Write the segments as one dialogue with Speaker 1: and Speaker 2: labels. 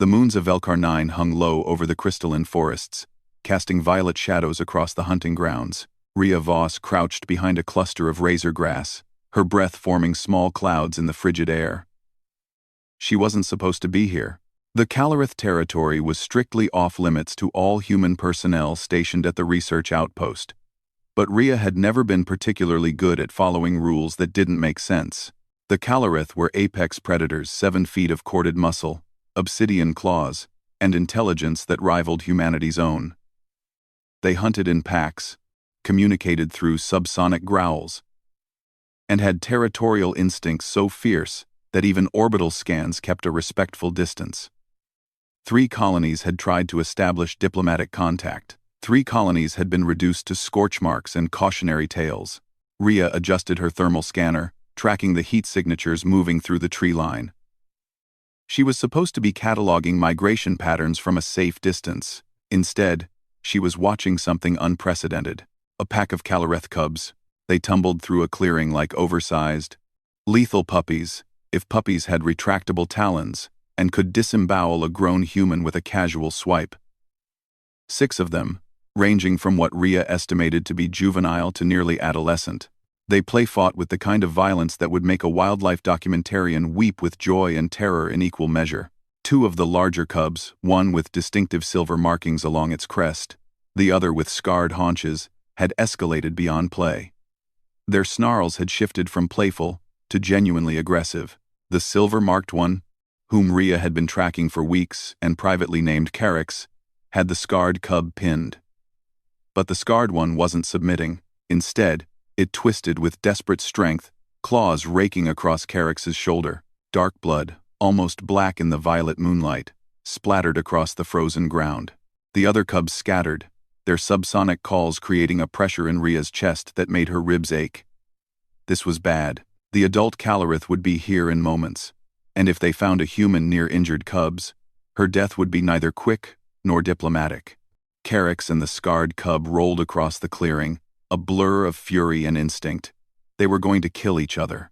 Speaker 1: The moons of Velkar-9 hung low over the crystalline forests, casting violet shadows across the hunting grounds. Rhea Voss crouched behind a cluster of razor grass, her breath forming small clouds in the frigid air. She wasn't supposed to be here. The Calerith territory was strictly off-limits to all human personnel stationed at the research outpost. But Rhea had never been particularly good at following rules that didn't make sense. The Calerith were apex predators, 7 feet of corded muscle, obsidian claws, and intelligence that rivaled humanity's own. They hunted in packs, communicated through subsonic growls, and had territorial instincts so fierce that even orbital scans kept a respectful distance. 3 colonies had tried to establish diplomatic contact. 3 colonies had been reduced to scorch marks and cautionary tales. Rhea adjusted her thermal scanner, tracking the heat signatures moving through the tree line. She was supposed to be cataloging migration patterns from a safe distance. Instead, she was watching something unprecedented. A pack of Calerith cubs. They tumbled through a clearing like oversized, lethal puppies, if puppies had retractable talons, and could disembowel a grown human with a casual swipe. 6 of them, ranging from what Rhea estimated to be juvenile to nearly adolescent. They play-fought with the kind of violence that would make a wildlife documentarian weep with joy and terror in equal measure. 2 of the larger cubs, one with distinctive silver markings along its crest, the other with scarred haunches, had escalated beyond play. Their snarls had shifted from playful to genuinely aggressive. The silver-marked one, whom Rhea had been tracking for weeks and privately named Calerith, had the scarred cub pinned. But the scarred one wasn't submitting. Instead, it twisted with desperate strength, claws raking across Calerith's shoulder. Dark blood, almost black in the violet moonlight, splattered across the frozen ground. The other cubs scattered, their subsonic calls creating a pressure in Rhea's chest that made her ribs ache. This was bad. The adult Calerith would be here in moments, and if they found a human near injured cubs, her death would be neither quick nor diplomatic. Calerith and the scarred cub rolled across the clearing, a blur of fury and instinct. They were going to kill each other.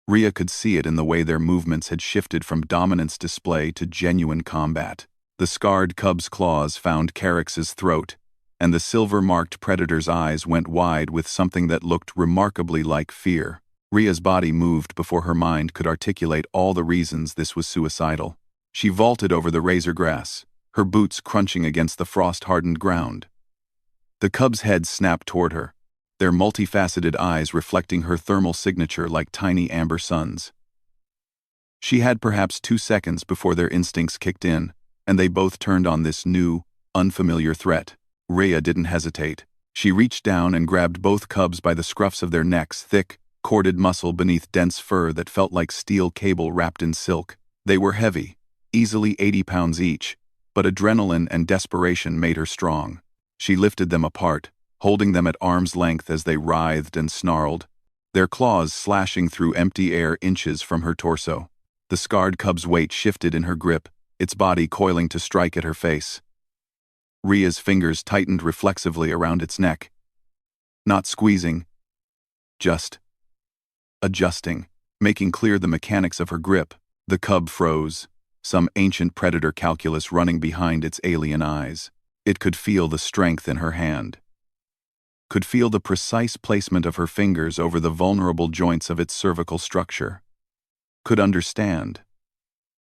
Speaker 1: Rhea could see it in the way their movements had shifted from dominance display to genuine combat. The scarred cub's claws found Calerith's throat, and the silver-marked predator's eyes went wide with something that looked remarkably like fear. Rhea's body moved before her mind could articulate all the reasons this was suicidal. She vaulted over the razor grass, her boots crunching against the frost-hardened ground. The cub's head snapped toward her, their multifaceted eyes reflecting her thermal signature like tiny amber suns. She had perhaps 2 seconds before their instincts kicked in, and they both turned on this new, unfamiliar threat. Rhea didn't hesitate. She reached down and grabbed both cubs by the scruffs of their necks, thick, corded muscle beneath dense fur that felt like steel cable wrapped in silk. They were heavy, easily 80 pounds each, but adrenaline and desperation made her strong. She lifted them apart, holding them at arm's length as they writhed and snarled, their claws slashing through empty air inches from her torso. The scarred cub's weight shifted in her grip, its body coiling to strike at her face. Rhea's fingers tightened reflexively around its neck. Not squeezing, just adjusting, making clear the mechanics of her grip. The cub froze, some ancient predator calculus running behind its alien eyes. It could feel the strength in her hand, could feel the precise placement of her fingers over the vulnerable joints of its cervical structure, could understand,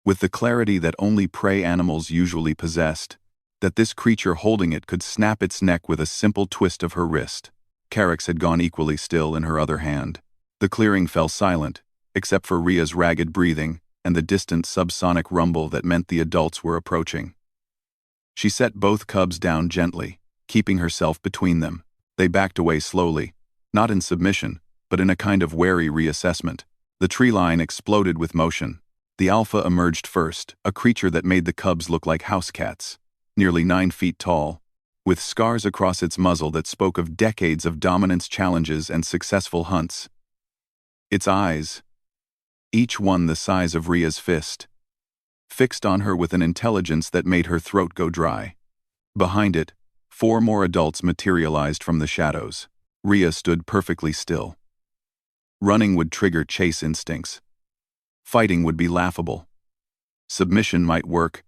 Speaker 1: with the clarity that only prey animals usually possessed, that this creature holding it could snap its neck with a simple twist of her wrist. Calerith had gone equally still in her other hand. The clearing fell silent, except for Rhea's ragged breathing and the distant subsonic rumble that meant the adults were approaching. She set both cubs down gently, keeping herself between them. They backed away slowly, not in submission, but in a kind of wary reassessment. The tree line exploded with motion. The alpha emerged first, a creature that made the cubs look like house cats, nearly 9 feet tall, with scars across its muzzle that spoke of decades of dominance challenges and successful hunts. Its eyes, each one the size of Rhea's fist, fixed on her with an intelligence that made her throat go dry. Behind it, 4 more adults materialized from the shadows. Rhea stood perfectly still. Running would trigger chase instincts. Fighting would be laughable. Submission might work,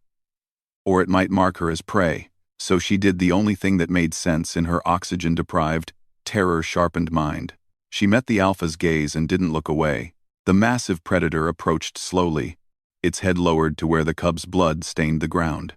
Speaker 1: or it might mark her as prey, so she did the only thing that made sense in her oxygen-deprived, terror-sharpened mind. She met the alpha's gaze and didn't look away. The massive predator approached slowly, its head lowered to where the cub's blood stained the ground.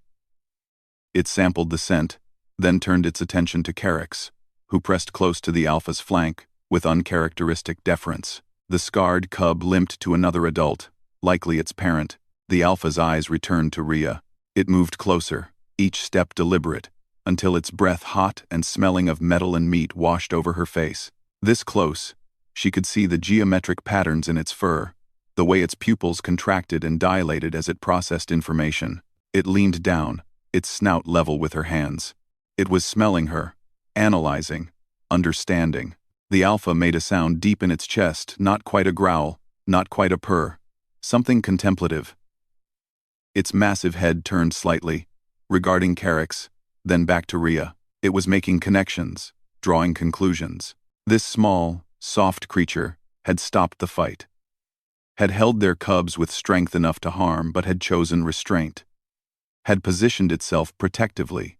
Speaker 1: It sampled the scent, then turned its attention to Calerith, who pressed close to the alpha's flank, with uncharacteristic deference. The scarred cub limped to another adult, likely its parent. The alpha's eyes returned to Rhea. It moved closer, each step deliberate, until its breath hot and smelling of metal and meat washed over her face. This close, she could see the geometric patterns in its fur, the way its pupils contracted and dilated as it processed information. It leaned down, its snout level with her hands. It was smelling her, analyzing, understanding. The alpha made a sound deep in its chest, not quite a growl, not quite a purr, something contemplative. Its massive head turned slightly, regarding Calerith, then back to Rhea. It was making connections, drawing conclusions. This small, soft creature had stopped the fight, had held their cubs with strength enough to harm but had chosen restraint, had positioned itself protectively,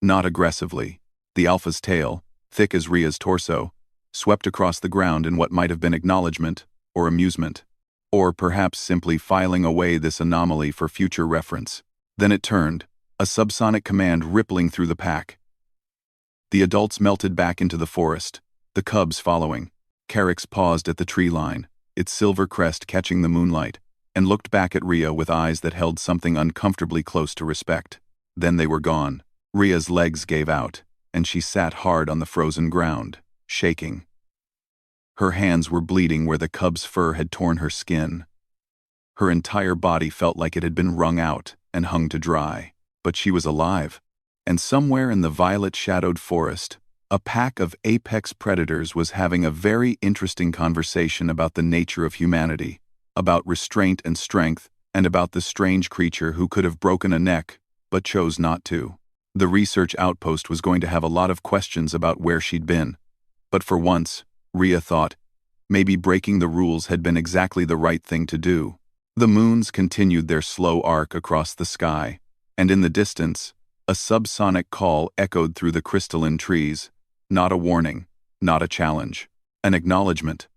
Speaker 1: not aggressively. The alpha's tail, thick as Rhea's torso, swept across the ground in what might have been acknowledgement or amusement, or perhaps simply filing away this anomaly for future reference. Then it turned, a subsonic command rippling through the pack. The adults melted back into the forest, the cubs following. Calerith paused at the tree line, its silver crest catching the moonlight, and looked back at Rhea with eyes that held something uncomfortably close to respect. Then they were gone. Rhea's legs gave out, and she sat hard on the frozen ground, shaking. Her hands were bleeding where the cub's fur had torn her skin. Her entire body felt like it had been wrung out and hung to dry. But she was alive, and somewhere in the violet-shadowed forest, a pack of apex predators was having a very interesting conversation about the nature of humanity, about restraint and strength, and about the strange creature who could have broken a neck, but chose not to. The research outpost was going to have a lot of questions about where she'd been, but for once, Rhea thought, maybe breaking the rules had been exactly the right thing to do. The moons continued their slow arc across the sky, and in the distance, a subsonic call echoed through the crystalline trees, not a warning, not a challenge, an acknowledgement.